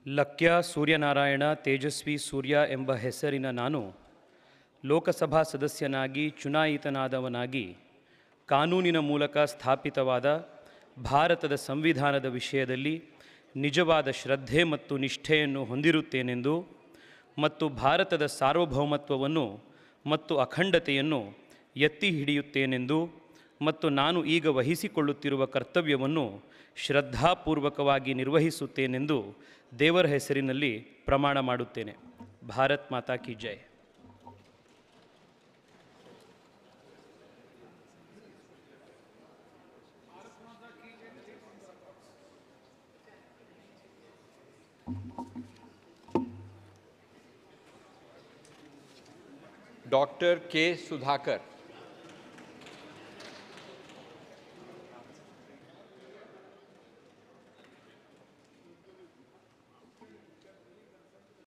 ಲಕ್ಯ ಸೂರ್ಯನಾರಾಯಣ ತೇಜಸ್ವಿ ಸೂರ್ಯ ಎಂಬ ಹೆಸರಿನ ನಾನು ಲೋಕಸಭಾ ಸದಸ್ಯನಾಗಿ ಚುನಾಯಿತನಾದವನಾಗಿ ಕಾನೂನಿನ ಮೂಲಕ ಸ್ಥಾಪಿತವಾದ ಭಾರತದ ಸಂವಿಧಾನದ ವಿಷಯದಲ್ಲಿ ನಿಜವಾದ ಶ್ರದ್ಧೆ ಮತ್ತು ನಿಷ್ಠೆಯನ್ನು ಹೊಂದಿರುತ್ತೇನೆಂದು ಮತ್ತು ಭಾರತದ ಸಾರ್ವಭೌಮತ್ವವನ್ನು ಮತ್ತು ಅಖಂಡತೆಯನ್ನು ಎತ್ತಿ ಹಿಡಿಯುತ್ತೇನೆಂದು ಮತ್ತು ನಾನು ಈಗ ವಹಿಸಿಕೊಳ್ಳುತ್ತಿರುವ ಕರ್ತವ್ಯವನ್ನು ಶ್ರದ್ಧಾಪೂರ್ವಕವಾಗಿ ನಿರ್ವಹಿಸುತ್ತೇನೆಂದು ದೇವರ ಹೆಸರಿನಲ್ಲಿ ಪ್ರಮಾಣ ಮಾಡುತ್ತೇನೆ. ಭಾರತ್ ಮಾತಾ ಕಿ ಜೈ. Dr. K. Sudhakar.